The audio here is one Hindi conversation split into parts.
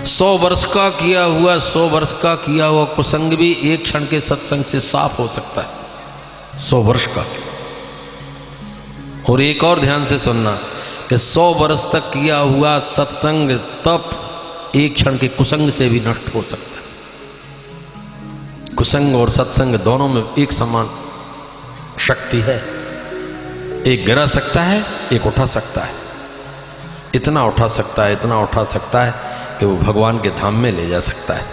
100 वर्ष का किया हुआ 100 वर्ष का किया हुआ कुसंग भी एक क्षण के सत्संग से साफ हो सकता है, 100 वर्ष का। और एक और ध्यान से सुनना कि 100 वर्ष तक किया हुआ सत्संग तप एक क्षण के कुसंग से भी नष्ट हो सकता है। कुसंग और सत्संग दोनों में एक समान शक्ति है, एक गिरा सकता है, एक उठा सकता है। इतना उठा सकता है, इतना उठा सकता है कि वो भगवान के धाम में ले जा सकता है।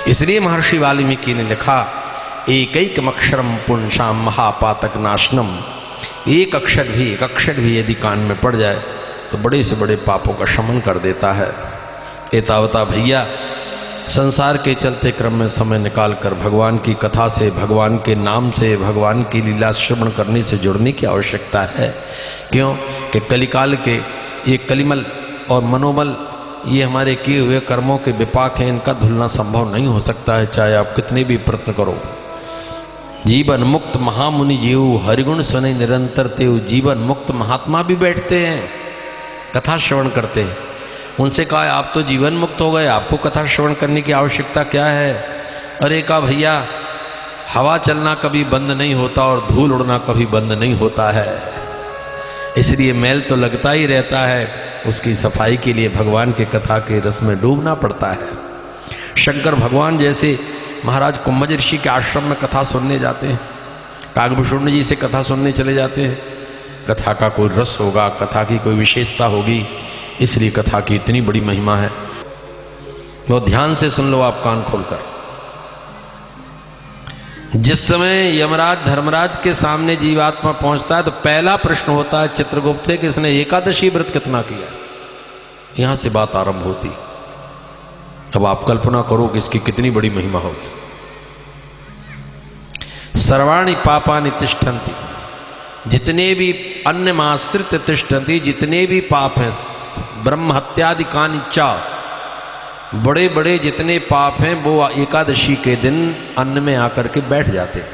इसलिए महर्षि वाल्मीकि ने लिखा, एकैकमक्षरम पुंसाम महापातक नाशनम। एक अक्षर भी यदि कान में पड़ जाए तो बड़े से बड़े पापों का शमन कर देता है। एतावता भैया संसार के चलते क्रम में समय निकाल कर भगवान की कथा से, भगवान के नाम से, भगवान की लीला श्रवण करने से जुड़ने की आवश्यकता है। क्यों कि कलिकाल के ये कलिमल और मनोबल, ये हमारे किए हुए कर्मों के विपाक हैं, इनका धुलना संभव नहीं हो सकता है, चाहे आप कितने भी प्रयत्न करो। जीवन मुक्त महामुनि जीव हरिगुण सुने निरंतर तेव। जीवन मुक्त महात्मा भी बैठते हैं, कथा श्रवण करते हैं। उनसे कहा, आप तो जीवन मुक्त हो गए, आपको कथा श्रवण करने की आवश्यकता क्या है? अरे कहा, भैया हवा चलना कभी बंद नहीं होता और धूल उड़ना कभी बंद नहीं होता है, इसलिए मैल तो लगता ही रहता है। उसकी सफाई के लिए भगवान के कथा के रस में डूबना पड़ता है। शंकर भगवान जैसे महाराज कुंभ ऋषि के आश्रम में कथा सुनने जाते हैं, काकभूषण जी से कथा सुनने चले जाते हैं। कथा का कोई रस होगा, कथा की कोई विशेषता होगी, इसलिए कथा की इतनी बड़ी महिमा है। बहुत ध्यान से सुन लो आप कान खोलकर। जिस समय यमराज धर्मराज के सामने जीवात्मा पहुंचता है तो पहला प्रश्न होता है चित्रगुप्त से कि इसने एकादशी व्रत कितना किया। यहां से बात आरंभ होती। अब आप कल्पना करो कि इसकी कितनी बड़ी महिमा होगी। सर्वाणि पापानि तिष्ठन्ति, जितने भी अन्नमाश्रित तिष्ठन्ति, जितने भी पाप हैं, ब्रह्म हत्यादिकानि च, बड़े बड़े जितने पाप हैं वो एकादशी के दिन अन्न में आकर के बैठ जाते हैं।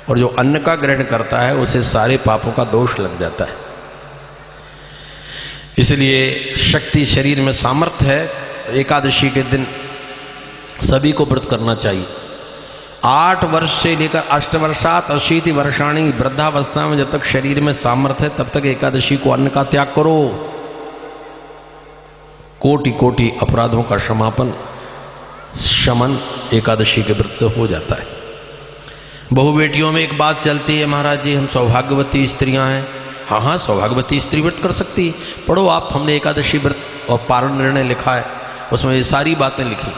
और जो अन्न का ग्रहण करता है उसे सारे पापों का दोष लग जाता है। इसलिए शक्ति शरीर में सामर्थ्य है, एकादशी के दिन सभी को व्रत करना चाहिए। 8 वर्ष से लेकर 8 वर्षात 80 वर्षाणी, वृद्धावस्था में जब तक शरीर में सामर्थ्य है तब तक एकादशी को अन्न का त्याग करो। कोटि कोटि अपराधों का शमन एकादशी के व्रत से हो जाता है। बहु बेटियों में एक बात चलती है, महाराज जी हम सौभाग्यवती स्त्रियां हैं। हाँ हाँ, सौभाग्यवती स्त्री व्रत कर सकती है। पढ़ो आप, हमने एकादशी व्रत और पारण निर्णय लिखा है, उसमें ये सारी बातें लिखी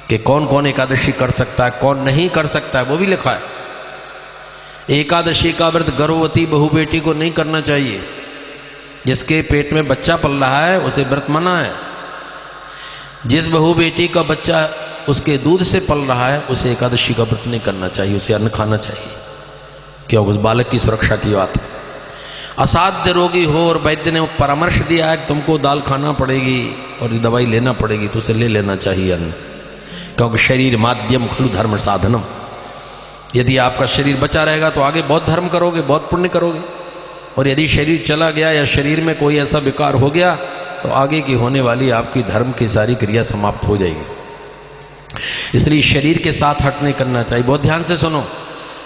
कि कौन कौन एकादशी कर सकता है, कौन नहीं कर सकता है, वो भी लिखा है। एकादशी का व्रत गर्भवती बहु बेटी को नहीं करना चाहिए। जिसके पेट में बच्चा पल रहा है उसे व्रत मना है। जिस बहु बेटी का बच्चा उसके दूध से पल रहा है उसे एकादशी का व्रत नहीं करना चाहिए, उसे अन्न खाना चाहिए। क्यों? उस बालक की सुरक्षा की बात है। असाध्य रोगी हो और वैद्य ने परामर्श दिया है कि तुमको दाल खाना पड़ेगी और दवाई लेना पड़ेगी, तो उसे ले लेना चाहिए अन्न। क्योंकि शरीर माध्यम खलु धर्म साधनम। यदि आपका शरीर बचा रहेगा तो आगे बहुत धर्म करोगे, बहुत पुण्य करोगे। और यदि शरीर चला गया या शरीर में कोई ऐसा विकार हो गया तो आगे की होने वाली आपकी धर्म की सारी क्रिया समाप्त हो जाएगी। इसलिए शरीर के साथ हट नहीं करना चाहिए। बहुत ध्यान से सुनो,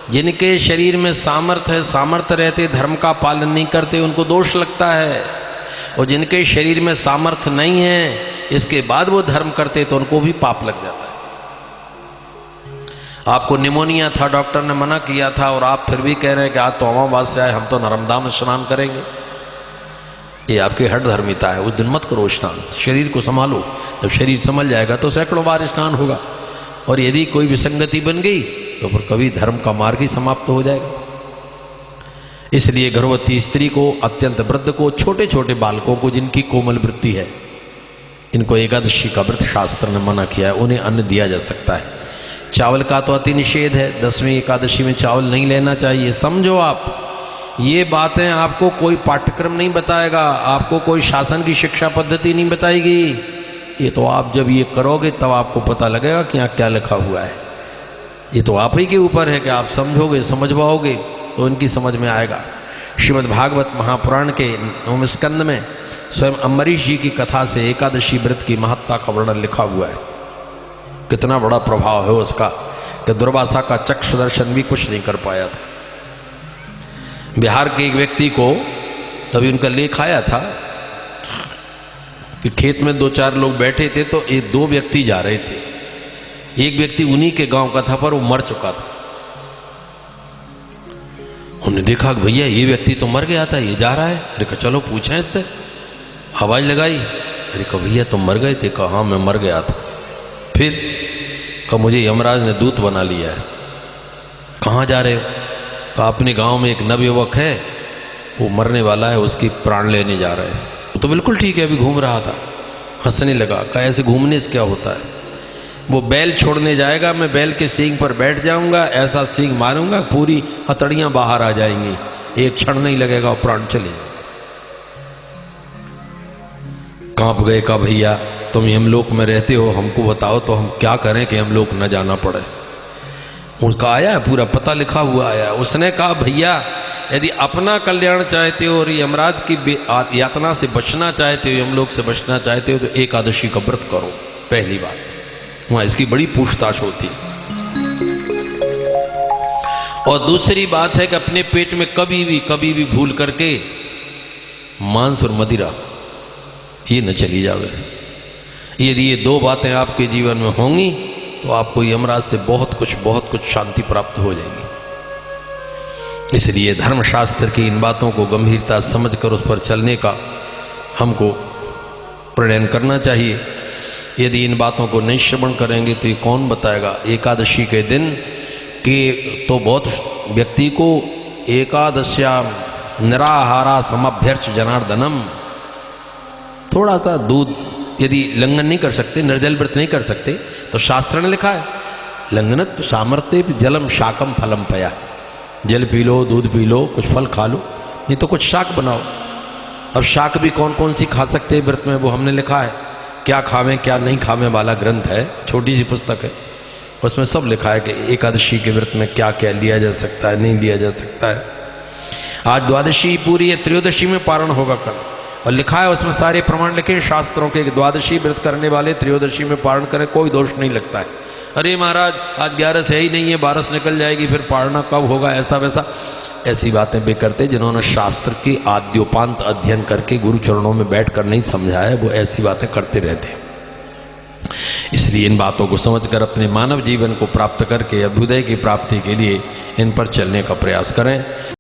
जिनके शरीर में सामर्थ्य है, सामर्थ्य रहते धर्म का पालन नहीं करते, उनको दोष लगता है। और जिनके शरीर में सामर्थ्य नहीं है, इसके बाद वो धर्म करते तो उनको भी पाप लग जाता है। आपको निमोनिया था, डॉक्टर ने मना किया था, और आप फिर भी कह रहे हैं कि आज तो अमावस्या है, हम तो नर्मदा में स्नान करेंगे। ये आपकी हठ धर्मिता है। उस दिन मत करो स्नान, शरीर को संभालो। जब शरीर संभल जाएगा तो सैकड़ों बार स्नान होगा। और यदि कोई विसंगति बन गई तो फिर कभी धर्म का मार्ग ही समाप्त हो जाएगा। इसलिए गर्भवती स्त्री को, अत्यंत वृद्ध को, छोटे छोटे बालकों को जिनकी कोमल वृत्ति है, इनको एकादशी का व्रत शास्त्र ने मना किया है। उन्हें अन्न दिया जा सकता है। चावल का तो अति निषेध है। 10वीं एकादशी में चावल नहीं लेना चाहिए। समझो आप, ये बातें आपको कोई पाठ्यक्रम नहीं बताएगा, आपको कोई शासन की शिक्षा पद्धति नहीं बताएगी। ये तो आप जब ये करोगे तब आपको पता लगेगा कि यहाँ क्या लिखा हुआ है। ये तो आप ही के ऊपर है कि आप समझोगे, समझ पाओगे तो इनकी समझ में आएगा। श्रीमद् भागवत महापुराण के 9वें स्कंद में स्वयं अम्बरीश जी की कथा से एकादशी व्रत की महत्ता का वर्णन लिखा हुआ है। कितना बड़ा प्रभाव है उसका कि दुर्वासा का चक्षु दर्शन भी कुछ नहीं कर पाया था। बिहार के एक व्यक्ति को तभी उनका लेख आया था कि खेत में 2-4 लोग बैठे थे तो एक 2 व्यक्ति जा रहे थे। एक व्यक्ति उन्हीं के गांव का था पर वो मर चुका था। उन्होंने देखा कि भैया ये व्यक्ति तो मर गया था, ये जा रहा है। अरे कहा चलो पूछें इससे। आवाज लगाई, अरे कहा भैया तुम मर गए थे? कहा हाँ मैं मर गया था। फिर कहा मुझे यमराज ने दूत बना लिया है। कहाँ जा रहे हो? कहा अपने गांव में एक नवयुवक है, वो मरने वाला है, उसकी प्राण लेने जा रहे हैं। वो तो बिल्कुल ठीक है, अभी घूम रहा था। हंसने लगा, कहा ऐसे घूमने से क्या होता है? वो बैल छोड़ने जाएगा, मैं बैल के सींग पर बैठ जाऊंगा, ऐसा सींग मारूंगा पूरी हथड़ियां बाहर आ जाएंगी, एक क्षण नहीं लगेगा और प्राण चले जाएंगे। कांप गए। कहा भैया तुम यमलोक में रहते हो, हमको बताओ तो हम क्या करें कि यमलोक न जाना पड़े। उनका आया है, पूरा पता लिखा हुआ आया। उसने कहा भैया यदि अपना कल्याण चाहते हो और यमराज की यातना से बचना चाहते हो, यमलोक से बचना चाहते हो, तो एकादशी का व्रत करो। पहली बात, वहां इसकी बड़ी पूछताछ होती है। और दूसरी बात है कि अपने पेट में कभी भी भूल करके मांस और मदिरा ये न चली जावे। यदि ये 2 बातें आपके जीवन में होंगी तो आपको यमराज से बहुत कुछ शांति प्राप्त हो जाएगी। इसलिए धर्मशास्त्र की इन बातों को गंभीरता समझकर उस पर चलने का हमको प्रणयन करना चाहिए। यदि इन बातों को नहीं श्रवण करेंगे तो ये कौन बताएगा? एकादशी के दिन कि तो बहुत व्यक्ति को एकादश्याम निराहारा समभ्यर्च जनार्दनम, थोड़ा सा दूध यदि लंघन नहीं कर सकते, निर्जल व्रत नहीं कर सकते, तो शास्त्र ने लिखा है लंघनत सामर्थ्य जलम शाकम फलम पया, जल पी लो, दूध पी लो, कुछ फल खा लो, नहीं तो कुछ शाक बनाओ। अब शाक भी कौन कौन सी खा सकते हैं व्रत में, वो हमने लिखा है। क्या खावें क्या नहीं खावें वाला ग्रंथ है, छोटी सी पुस्तक है, उसमें सब लिखा है कि एकादशी के व्रत में क्या क्या लिया जा सकता है, नहीं लिया जा सकता है। आज द्वादशी पूरी है, त्रयोदशी में पारण होगा कल, और लिखा है उसमें सारे प्रमाण लिखे शास्त्रों के, द्वादशी व्रत करने वाले त्रयोदशी में पारण करें, कोई दोष नहीं लगता है। अरे महाराज आज 11 से ही नहीं है, 12 से निकल जाएगी, फिर पारणा कब होगा, ऐसा वैसा, ऐसी बातें वे करते जिन्होंने शास्त्र की आद्योपांत अध्ययन करके गुरु चरणों में बैठकर नहीं समझा है, वो ऐसी बातें करते रहते। इसलिए इन बातों को समझकर अपने मानव जीवन को प्राप्त करके अभ्युदय की प्राप्ति के लिए इन पर चलने का प्रयास करें।